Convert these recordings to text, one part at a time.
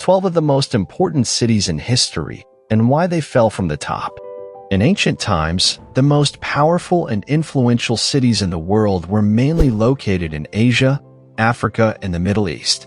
12 of the most important cities in history, and why they fell from the top. In ancient times, the most powerful and influential cities in the world were mainly located in Asia, Africa, and the Middle East.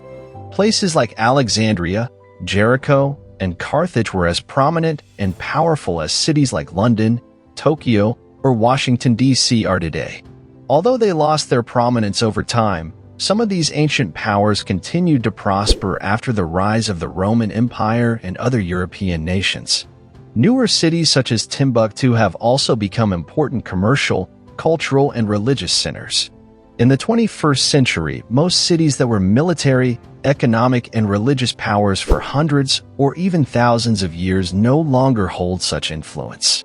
Places like Alexandria, Jericho, and Carthage were as prominent and powerful as cities like London, Tokyo, or Washington, D.C. are today. Although they lost their prominence over time, some of these ancient powers continued to prosper after the rise of the Roman Empire and other European nations. Newer cities such as Timbuktu have also become important commercial, cultural, and religious centers. In the 21st century, most cities that were military, economic, and religious powers for hundreds or even thousands of years no longer hold such influence.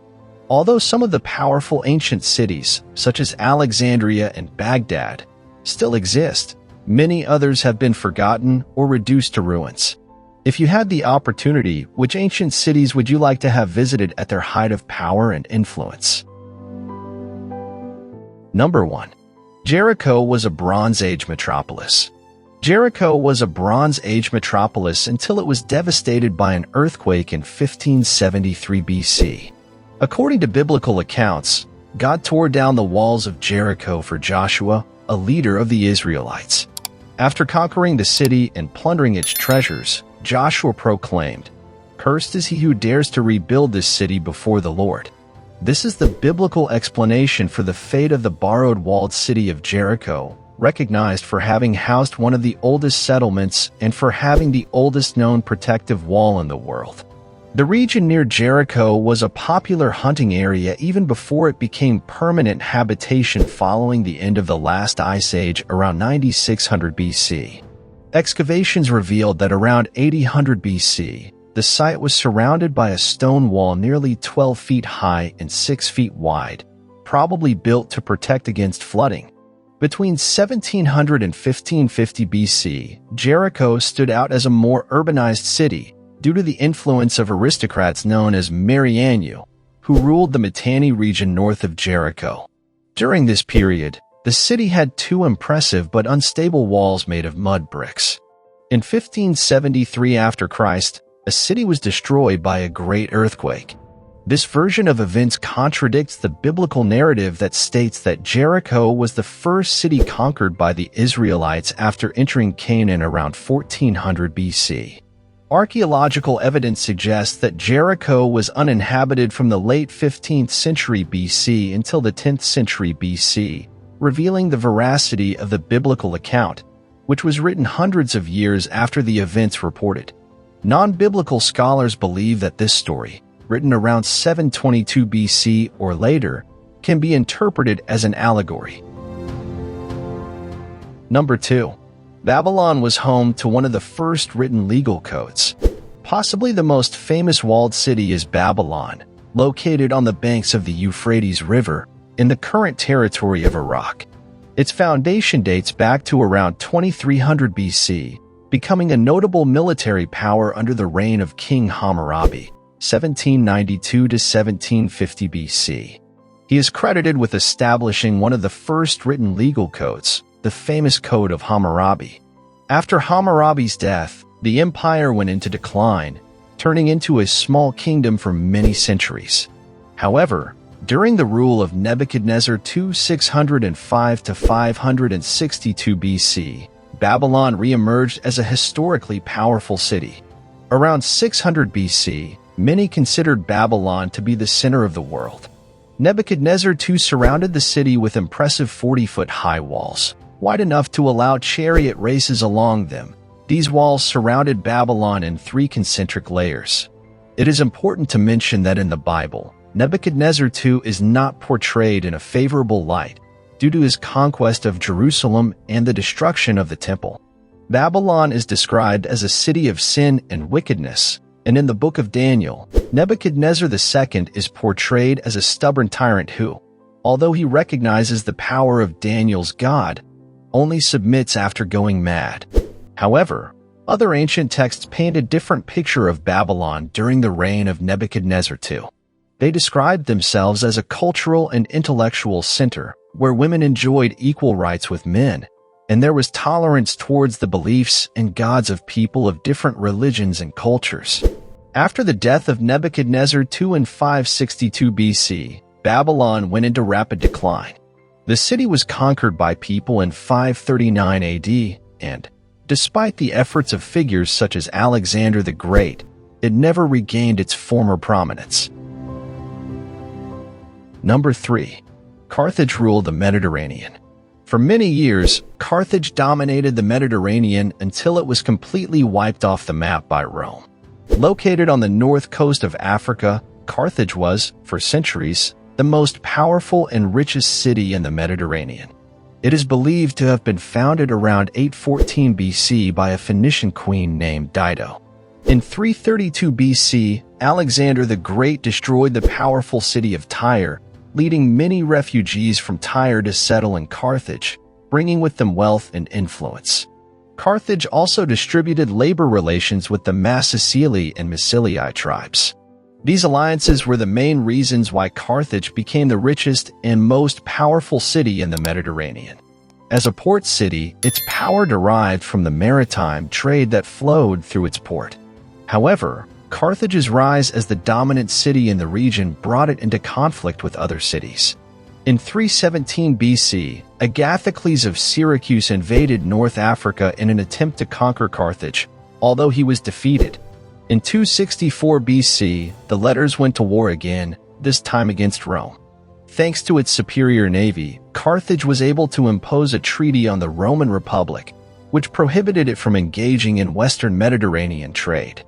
Although some of the powerful ancient cities, such as Alexandria and Baghdad, still exist, many others have been forgotten or reduced to ruins. If you had the opportunity, which ancient cities would you like to have visited at their height of power and influence? Number 1. Jericho was a Bronze Age metropolis. Jericho was a Bronze Age metropolis until it was devastated by an earthquake in 1573 BC. According to biblical accounts, God tore down the walls of Jericho for Joshua, a leader of the Israelites. After conquering the city and plundering its treasures, Joshua proclaimed, "Cursed is he who dares to rebuild this city before the Lord." This is the biblical explanation for the fate of the borrowed walled city of Jericho, recognized for having housed one of the oldest settlements and for having the oldest known protective wall in the world. The region near Jericho was a popular hunting area even before it became permanent habitation following the end of the last ice age around 9600 BC. Excavations revealed that around 800 BC, the site was surrounded by a stone wall nearly 12 feet high and 6 feet wide, probably built to protect against flooding. Between 1700 and 1550 BC, Jericho stood out as a more urbanized city due to the influence of aristocrats known as Marianu, who ruled the Mitanni region north of Jericho. During this period, the city had two impressive but unstable walls made of mud bricks. In 1573 after Christ, a city was destroyed by a great earthquake. This version of events contradicts the biblical narrative that states that Jericho was the first city conquered by the Israelites after entering Canaan around 1400 BC. Archaeological evidence suggests that Jericho was uninhabited from the late 15th century BC until the 10th century BC, revealing the veracity of the biblical account, which was written hundreds of years after the events reported. Non-biblical scholars believe that this story, written around 722 BC or later, can be interpreted as an allegory. Number 2. Babylon was home to one of the first written legal codes. Possibly the most famous walled city is Babylon, located on the banks of the Euphrates River in the current territory of Iraq. Its foundation dates back to around 2300 BC, becoming a notable military power under the reign of King Hammurabi, 1792 to 1750 BC. He is credited with establishing one of the first written legal codes, the famous Code of Hammurabi. After Hammurabi's death, the empire went into decline, turning into a small kingdom for many centuries. However, during the rule of Nebuchadnezzar II 605 to 562 BC, Babylon re-emerged as a historically powerful city. Around 600 BC, many considered Babylon to be the center of the world. Nebuchadnezzar II surrounded the city with impressive 40-foot-high walls, wide enough to allow chariot races along them. These walls surrounded Babylon in 3 concentric layers. It is important to mention that in the Bible, Nebuchadnezzar II is not portrayed in a favorable light due to his conquest of Jerusalem and the destruction of the temple. Babylon is described as a city of sin and wickedness, and in the book of Daniel, Nebuchadnezzar II is portrayed as a stubborn tyrant who, although he recognizes the power of Daniel's God, only submits after going mad. However, other ancient texts paint a different picture of Babylon during the reign of Nebuchadnezzar II. They described themselves as a cultural and intellectual center where women enjoyed equal rights with men, and there was tolerance towards the beliefs and gods of people of different religions and cultures. After the death of Nebuchadnezzar II in 562 BC, Babylon went into rapid decline. The city was conquered by people in 539 AD, and, despite the efforts of figures such as Alexander the Great, it never regained its former prominence. Number 3. Carthage ruled the Mediterranean. For many years, Carthage dominated the Mediterranean until it was completely wiped off the map by Rome. Located on the north coast of Africa, Carthage was, for centuries, the most powerful and richest city in the Mediterranean. It is believed to have been founded around 814 BC by a Phoenician queen named Dido. In 332 BC, Alexander the Great destroyed the powerful city of Tyre, leading many refugees from Tyre to settle in Carthage, bringing with them wealth and influence. Carthage also distributed labor relations with the Massicili and Massiliae tribes. These alliances were the main reasons why Carthage became the richest and most powerful city in the Mediterranean. As a port city, its power derived from the maritime trade that flowed through its port. However, Carthage's rise as the dominant city in the region brought it into conflict with other cities. In 317 BC, Agathocles of Syracuse invaded North Africa in an attempt to conquer Carthage, although he was defeated. In 264 BC, the letters went to war again, this time against Rome. Thanks to its superior navy, Carthage was able to impose a treaty on the Roman Republic, which prohibited it from engaging in Western Mediterranean trade.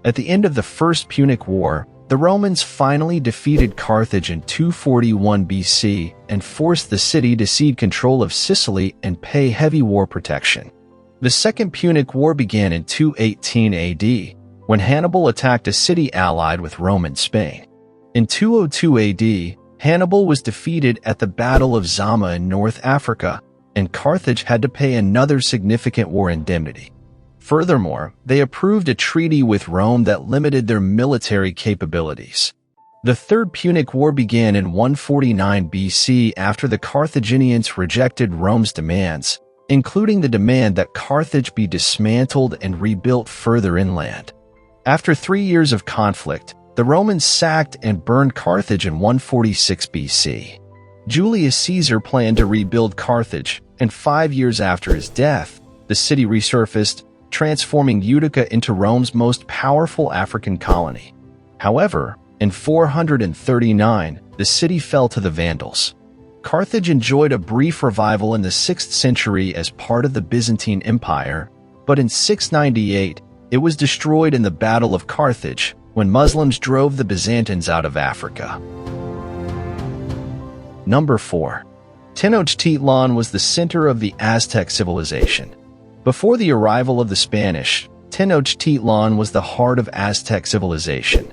At the end of the First Punic War, the Romans finally defeated Carthage in 241 BC and forced the city to cede control of Sicily and pay heavy war protection. The Second Punic War began in 218 AD, when Hannibal attacked a city allied with Rome and Spain. In 202 AD, Hannibal was defeated at the Battle of Zama in North Africa, and Carthage had to pay another significant war indemnity. Furthermore, they approved a treaty with Rome that limited their military capabilities. The Third Punic War began in 149 BC after the Carthaginians rejected Rome's demands, including the demand that Carthage be dismantled and rebuilt further inland. After 3 years of conflict, the Romans sacked and burned Carthage in 146 BC. Julius Caesar planned to rebuild Carthage, and 5 years after his death, the city resurfaced, transforming Utica into Rome's most powerful African colony. However, in 439, the city fell to the Vandals. Carthage enjoyed a brief revival in the 6th century as part of the Byzantine Empire, but in 698, it was destroyed in the Battle of Carthage when Muslims drove the Byzantines out of Africa. Number 4. Tenochtitlan was the center of the Aztec civilization. Before the arrival of the Spanish, Tenochtitlan was the heart of Aztec civilization.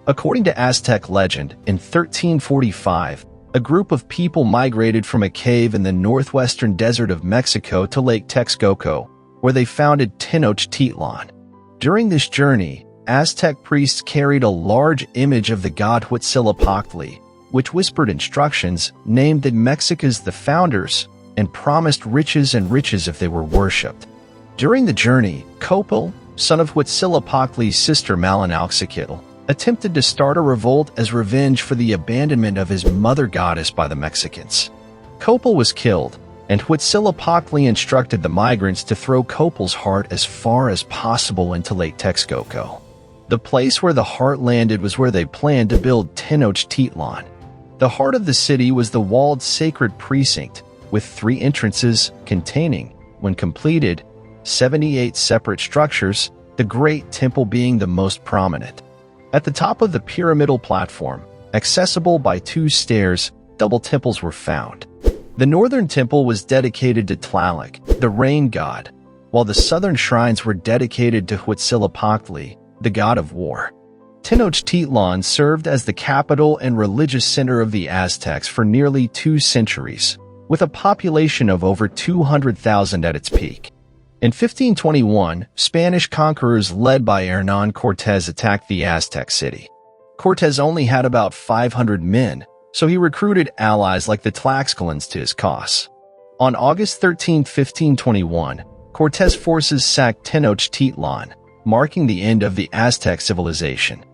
According to Aztec legend, in 1345, a group of people migrated from a cave in the northwestern desert of Mexico to Lake Texcoco, where they founded Tenochtitlan. During this journey, Aztec priests carried a large image of the god Huitzilopochtli, which whispered instructions, named the Mexicas the founders, and promised riches if they were worshipped. During the journey, Copal, son of Huitzilopochtli's sister Malinalxochitl, attempted to start a revolt as revenge for the abandonment of his mother goddess by the Mexicans. Copal was killed, and Huitzilopochtli instructed the migrants to throw Copal's heart as far as possible into Lake Texcoco. The place where the heart landed was where they planned to build Tenochtitlan. The heart of the city was the walled sacred precinct, with 3 entrances containing, when completed, 78 separate structures, the Great Temple being the most prominent. At the top of the pyramidal platform, accessible by 2 stairs, double temples were found. The northern temple was dedicated to Tlaloc, the rain god, while the southern shrines were dedicated to Huitzilopochtli, the god of war. Tenochtitlan served as the capital and religious center of the Aztecs for nearly 2 centuries, with a population of over 200,000 at its peak. In 1521, Spanish conquerors led by Hernán Cortés attacked the Aztec city. Cortés only had about 500 men, so he recruited allies like the Tlaxcalans to his cause. On August 13, 1521, Cortés' forces sacked Tenochtitlan, marking the end of the Aztec civilization.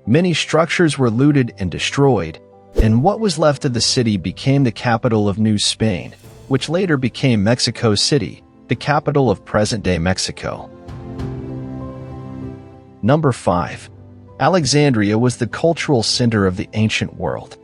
Many structures were looted and destroyed, and what was left of the city became the capital of New Spain, which later became Mexico City, the capital of present-day Mexico. Number 5. Alexandria was the cultural center of the ancient world.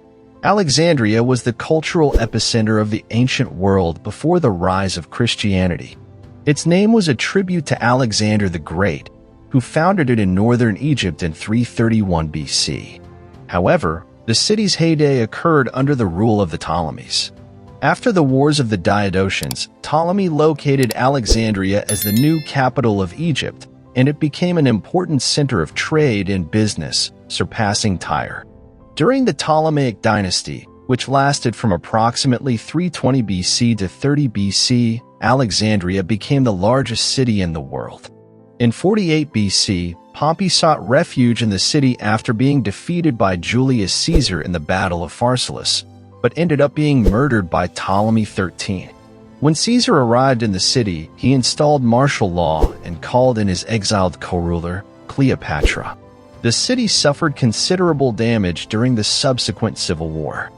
Alexandria was the cultural epicenter of the ancient world before the rise of Christianity. Its name was a tribute to Alexander the Great, who founded it in northern Egypt in 331 BC. However, the city's heyday occurred under the rule of the Ptolemies. After the Wars of the Diadotians, Ptolemy located Alexandria as the new capital of Egypt, and it became an important center of trade and business, surpassing Tyre. During the Ptolemaic dynasty, which lasted from approximately 320 BC to 30 BC, Alexandria became the largest city in the world. In 48 BC, Pompey sought refuge in the city after being defeated by Julius Caesar in the Battle of Pharsalus, but ended up being murdered by Ptolemy XIII. When Caesar arrived in the city, he installed martial law and called in his exiled co-ruler, Cleopatra. The city suffered considerable damage during the subsequent civil war.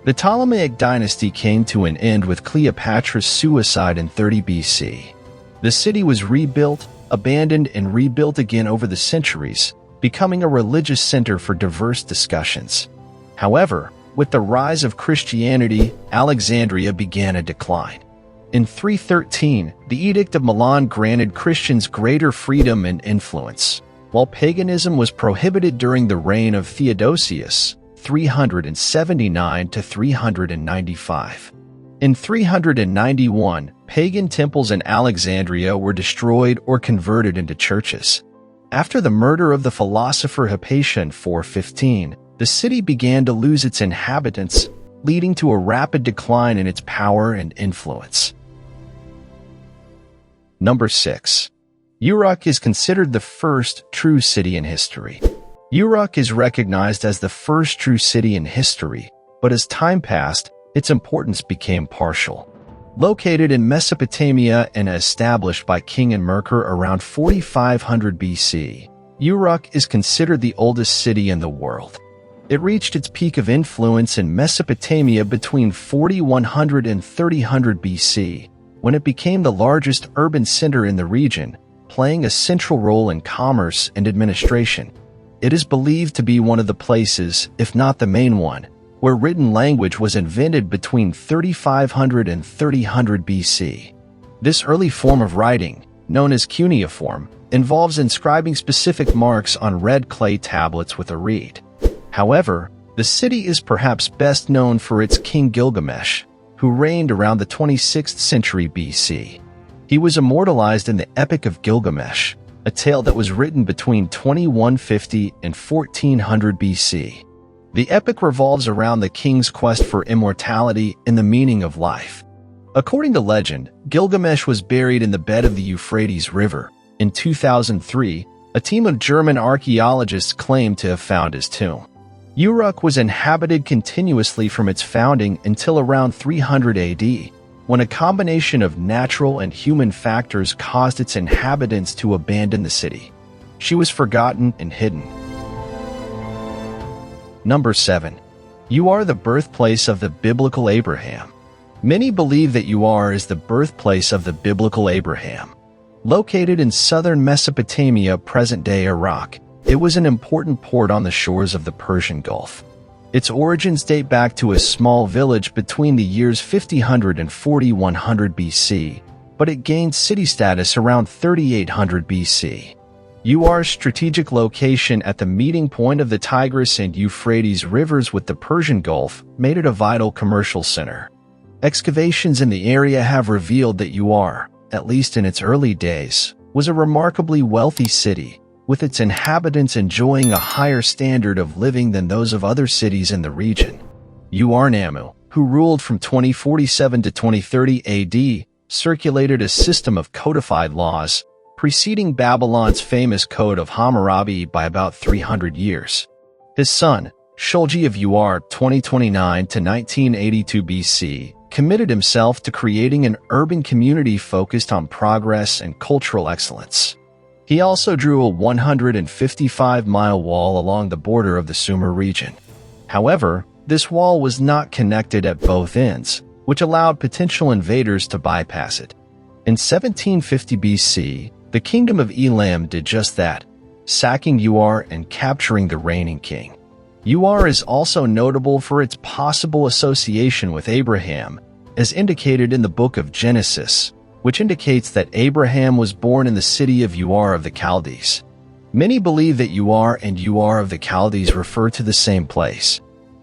The Ptolemaic dynasty came to an end with Cleopatra's suicide in 30 BC. The city was rebuilt, abandoned, and rebuilt again over the centuries, becoming a religious center for diverse discussions. However, with the rise of Christianity, Alexandria began a decline. In 313, the Edict of Milan granted Christians greater freedom and influence, while paganism was prohibited during the reign of Theodosius, 379 to 395. In 391, pagan temples in Alexandria were destroyed or converted into churches. After the murder of the philosopher Hypatia in 415, the city began to lose its inhabitants, leading to a rapid decline in its power and influence. Number 6. Uruk is considered the first true city in history. Uruk is recognized as the first true city in history, but as time passed, its importance became partial. Located in Mesopotamia and established by King Enmerkar around 4500 BC, Uruk is considered the oldest city in the world. It reached its peak of influence in Mesopotamia between 4100 and 3000 BC, when it became the largest urban center in the region, playing a central role in commerce and administration. It is believed to be one of the places, if not the main one, where written language was invented between 3500 and 3000 BC. This early form of writing, known as cuneiform, involves inscribing specific marks on red clay tablets with a reed. However, the city is perhaps best known for its king Gilgamesh, who reigned around the 26th century BC. He was immortalized in the Epic of Gilgamesh, a tale that was written between 2150 and 1400 BC. The epic revolves around the king's quest for immortality and the meaning of life. According to legend, Gilgamesh was buried in the bed of the Euphrates River. In 2003, a team of German archaeologists claimed to have found his tomb. Uruk was inhabited continuously from its founding until around 300 AD, when a combination of natural and human factors caused its inhabitants to abandon the city. She was forgotten and hidden. Number 7. Ur, the birthplace of the biblical Abraham. Many believe that Ur is the birthplace of the biblical Abraham. Located in southern Mesopotamia, present-day Iraq, it was an important port on the shores of the Persian Gulf. Its origins date back to a small village between the years 5000 and 4100 BC, but it gained city status around 3800 BC. Ur's strategic location at the meeting point of the Tigris and Euphrates rivers with the Persian Gulf made it a vital commercial center. Excavations in the area have revealed that Ur, at least in its early days, was a remarkably wealthy city, with its inhabitants enjoying a higher standard of living than those of other cities in the region. Ur-Nammu, who ruled from 2047 to 2030 AD, circulated a system of codified laws, preceding Babylon's famous Code of Hammurabi by about 300 years. His son, Shulgi of Ur 2029 to 1982 BC, committed himself to creating an urban community focused on progress and cultural excellence. He also drew a 155-mile wall along the border of the Sumer region. However, this wall was not connected at both ends, which allowed potential invaders to bypass it. In 1750 BC, the Kingdom of Elam did just that, sacking Uruk and capturing the reigning king. Uruk is also notable for its possible association with Abraham, as indicated in the book of Genesis, which indicates that Abraham was born in the city of Ur of the Chaldees. Many believe that Ur and Ur of the Chaldees refer to the same place.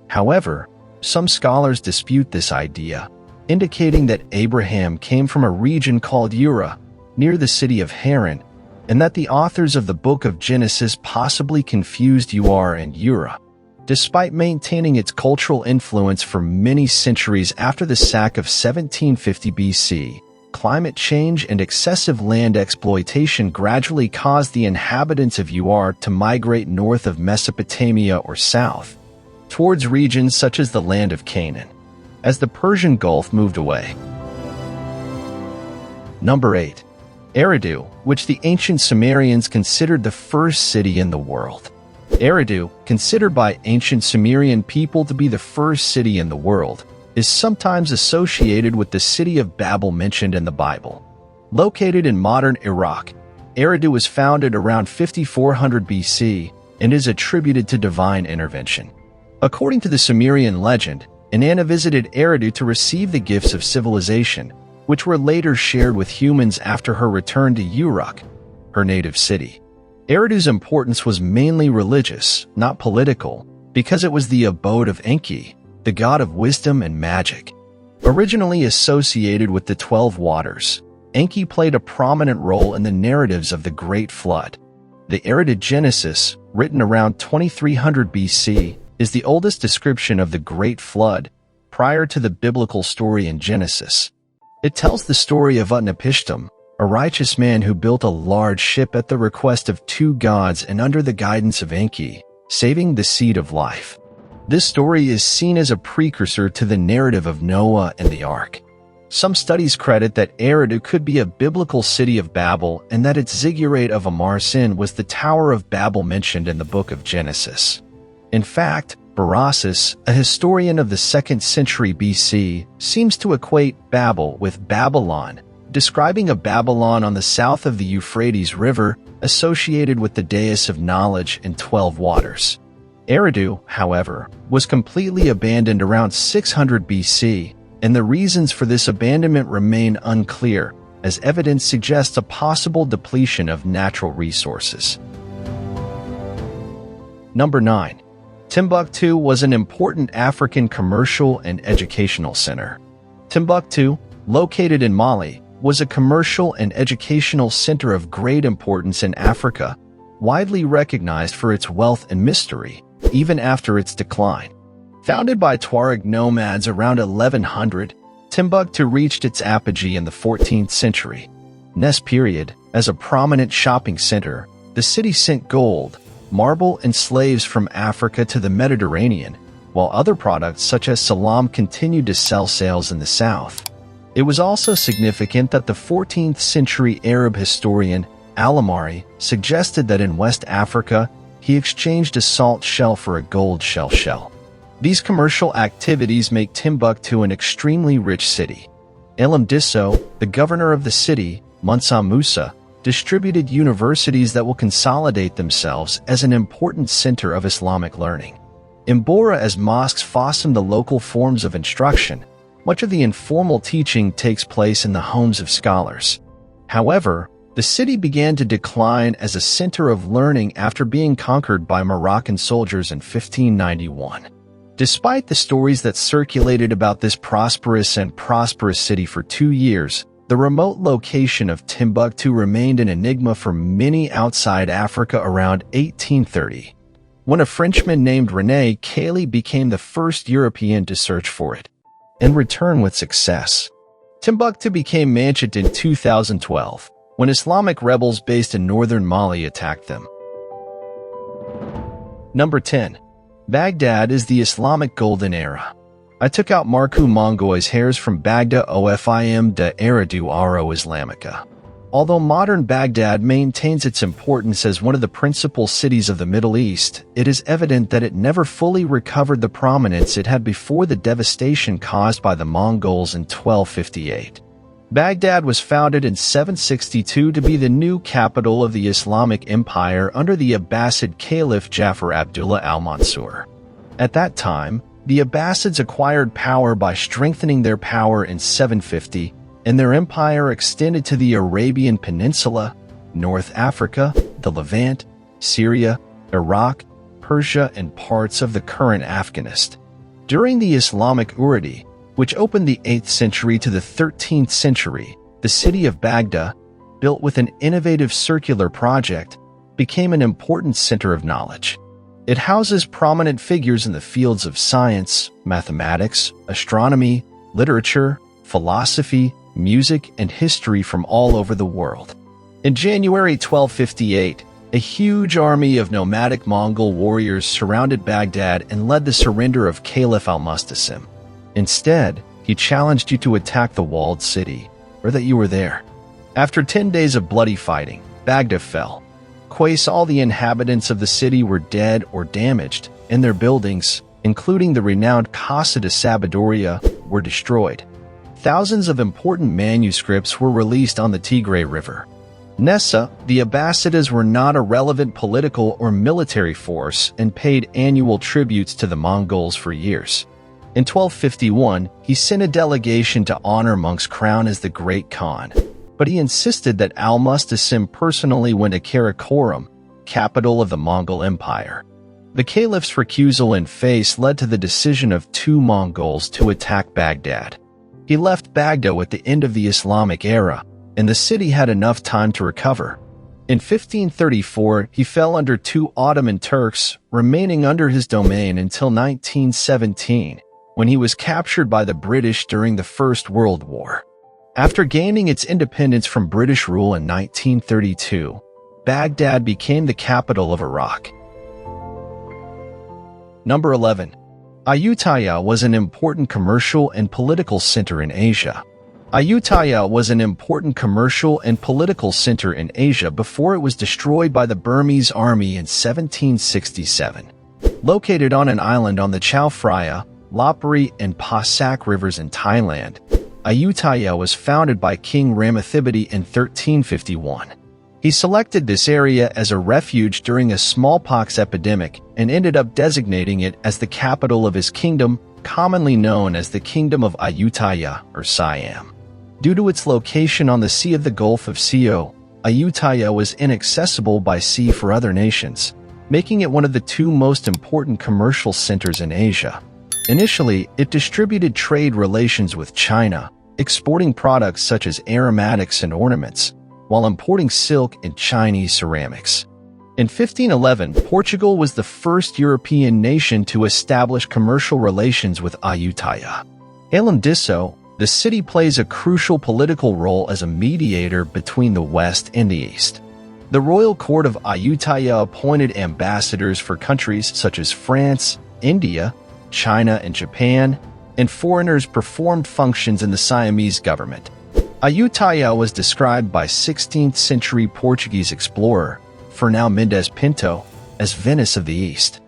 However, some scholars dispute this idea, indicating that Abraham came from a region called Uruk, near the city of Haran, and that the authors of the book of Genesis possibly confused Ur and Uruk. Despite maintaining its cultural influence for many centuries after the sack of 1750 BC, climate change and excessive land exploitation gradually caused the inhabitants of Uruk to migrate north of Mesopotamia or south, towards regions such as the land of Canaan, as the Persian Gulf moved away. Number 8. Eridu, which the ancient Sumerians considered the first city in the world. Eridu, considered by ancient Sumerian people to be the first city in the world, is sometimes associated with the city of Babel mentioned in the Bible. Located in modern Iraq, Eridu was founded around 5400 BC and is attributed to divine intervention. According to the Sumerian legend, Inanna visited Eridu to receive the gifts of civilization, which were later shared with humans after her return to Uruk, her native city. Eridu's importance was mainly religious, not political, because it was the abode of Enki, the god of wisdom and magic. Originally associated with the 12 waters, Enki played a prominent role in the narratives of the Great Flood. The Eridu Genesis, written around 2300 BC, is the oldest description of the Great Flood, prior to the biblical story in Genesis. It tells the story of Utnapishtim, a righteous man who built a large ship at the request of two gods and under the guidance of Enki, saving the seed of life. This story is seen as a precursor to the narrative of Noah and the Ark. Some studies credit that Eridu could be a biblical city of Babel and that its ziggurat of Amarsin was the Tower of Babel mentioned in the book of Genesis. In fact, Berossus, a historian of the 2nd century BC, seems to equate Babel with Babylon, describing a Babylon on the south of the Euphrates River associated with the dais of knowledge and 12 waters. Eridu, however, was completely abandoned around 600 BC, and the reasons for this abandonment remain unclear, as evidence suggests a possible depletion of natural resources. Number 9. Timbuktu was an important African commercial and educational center. Timbuktu, located in Mali, was a commercial and educational center of great importance in Africa, widely recognized for its wealth and mystery, even after its decline. Founded by Tuareg nomads around 1100, Timbuktu reached its apogee in the 14th century. This period, as a prominent shopping center, the city sent gold, marble, and slaves from Africa to the Mediterranean, while other products such as salam continued to sell sales in the south. It was also significant that the 14th century Arab historian Al-Amari suggested that in West Africa, he exchanged a salt shell for a gold shell. These commercial activities make Timbuktu an extremely rich city. Elam Disso, the governor of the city, Mansa Musa, distributed universities that will consolidate themselves as an important center of Islamic learning. In Bora, as mosques foster the local forms of instruction, much of the informal teaching takes place in the homes of scholars. However, the city began to decline as a center of learning after being conquered by Moroccan soldiers in 1591. Despite the stories that circulated about this prosperous city for 2 years, the remote location of Timbuktu remained an enigma for many outside Africa around 1830, when a Frenchman named René Cailly became the first European to search for it, and return with success. Timbuktu became mentioned in 2012, when Islamic rebels based in northern Mali attacked them. Number 10. Baghdad is the Islamic Golden Era. I took out Marku Mongoi's hairs from Baghdad Ofim de Eridu Aro Islamica. Although modern Baghdad maintains its importance as one of the principal cities of the Middle East, it is evident that it never fully recovered the prominence it had before the devastation caused by the Mongols in 1258. Baghdad was founded in 762 to be the new capital of the Islamic Empire under the Abbasid Caliph Jafar Abdullah al-Mansur. At that time, the Abbasids acquired power by strengthening their power in 750, and their empire extended to the Arabian Peninsula, North Africa, the Levant, Syria, Iraq, Persia, and parts of the current Afghanistan. During the Islamic Uruk, which opened the 8th century to the 13th century, the city of Baghdad, built with an innovative circular project, became an important center of knowledge. It houses prominent figures in the fields of science, mathematics, astronomy, literature, philosophy, music, and history from all over the world. In January 1258, a huge army of nomadic Mongol warriors surrounded Baghdad and led the surrender of Caliph al-Mustasim. Instead, he challenged you to attack the walled city, or that you were there. After 10 days of bloody fighting, Baghdad fell. All the inhabitants of the city were dead or damaged, and their buildings, including the renowned Casa de Sabiduría, were destroyed. Thousands of important manuscripts were released on the Tigray River. Nessa, the Abbasids were not a relevant political or military force and paid annual tributes to the Mongols for years. In 1251, he sent a delegation to honor Monk's crown as the Great Khan, but he insisted that al-Mustasim personally went to Karakorum, capital of the Mongol Empire. The caliph's recusal in face led to the decision of 2 Mongols to attack Baghdad. He left Baghdad at the end of the Islamic era, and the city had enough time to recover. In 1534, he fell under 2 Ottoman Turks, remaining under his domain until 1917, when he was captured by the British during the First World War. After gaining its independence from British rule in 1932, Baghdad became the capital of Iraq. Number 11. Ayutthaya was an important commercial and political center in Asia. Ayutthaya was an important commercial and political center in Asia before it was destroyed by the Burmese army in 1767. Located on an island on the Chao Phraya, Lopburi, and Pasak rivers in Thailand, Ayutthaya was founded by King Ramathibodi in 1351. He selected this area as a refuge during a smallpox epidemic and ended up designating it as the capital of his kingdom, commonly known as the Kingdom of Ayutthaya or Siam. Due to its location on the Sea of the Gulf of Sio, Ayutthaya was inaccessible by sea for other nations, making it one of the 2 most important commercial centers in Asia. Initially, it distributed trade relations with China, exporting products such as aromatics and ornaments, while importing silk and Chinese ceramics. In 1511, Portugal was the first European nation to establish commercial relations with Ayutthaya. Além disso, the city plays a crucial political role as a mediator between the West and the East. The royal court of Ayutthaya appointed ambassadors for countries such as France, India, China, and Japan, and foreigners performed functions in the Siamese government. Ayutthaya was described by 16th-century Portuguese explorer Fernão Mendes Pinto as Venice of the East.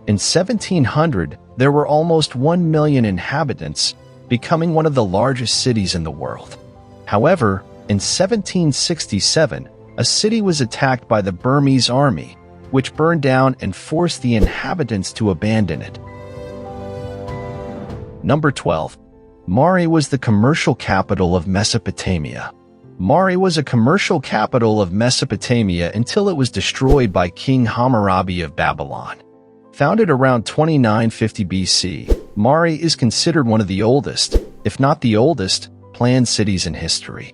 In 1700, there were almost 1 million inhabitants, becoming one of the largest cities in the world. However, in 1767, a city was attacked by the Burmese army, which burned down and forced the inhabitants to abandon it. Number 12. Mari was the commercial capital of Mesopotamia. Mari was a commercial capital of Mesopotamia until it was destroyed by King Hammurabi of Babylon. Founded around 2950 BC, Mari is considered one of the oldest, if not the oldest, planned cities in history.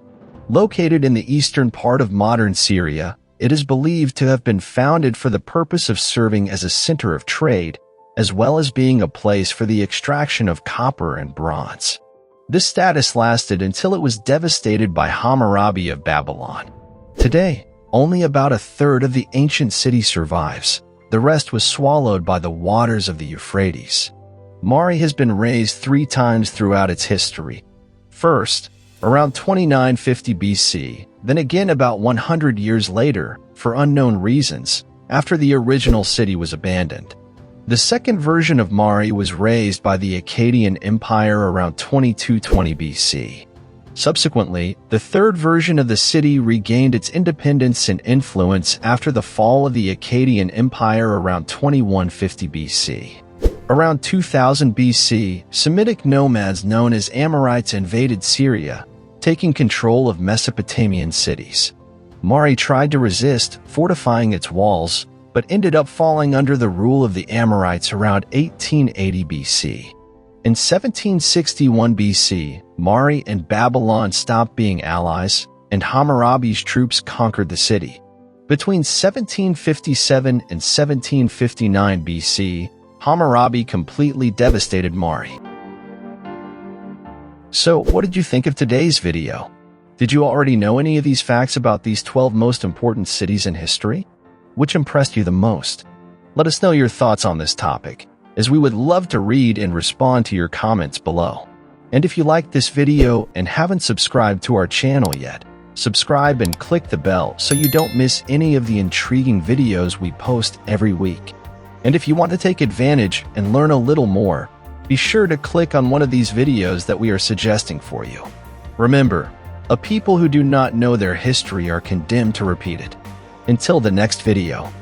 Located in the eastern part of modern Syria, it is believed to have been founded for the purpose of serving as a center of trade, as well as being a place for the extraction of copper and bronze. This status lasted until it was devastated by Hammurabi of Babylon. Today, only about a third of the ancient city survives. The rest was swallowed by the waters of the Euphrates. Mari has been razed 3 times throughout its history. First, around 2950 BC, then again about 100 years later, for unknown reasons, after the original city was abandoned. The second version of Mari was razed by the Akkadian Empire around 2220 BC. Subsequently, the third version of the city regained its independence and influence after the fall of the Akkadian Empire around 2150 BC. Around 2000 BC, Semitic nomads known as Amorites invaded Syria, taking control of Mesopotamian cities. Mari tried to resist, fortifying its walls, but ended up falling under the rule of the Amorites around 1880 BC. In 1761 BC, Mari and Babylon stopped being allies, and Hammurabi's troops conquered the city. Between 1757 and 1759 BC, Hammurabi completely devastated Mari. So, what did you think of today's video? Did you already know any of these facts about these 12 most important cities in history? Which impressed you the most? Let us know your thoughts on this topic, as we would love to read and respond to your comments below. And if you liked this video and haven't subscribed to our channel yet, subscribe and click the bell so you don't miss any of the intriguing videos we post every week. And if you want to take advantage and learn a little more, be sure to click on one of these videos that we are suggesting for you. Remember, a people who do not know their history are condemned to repeat it. Until the next video.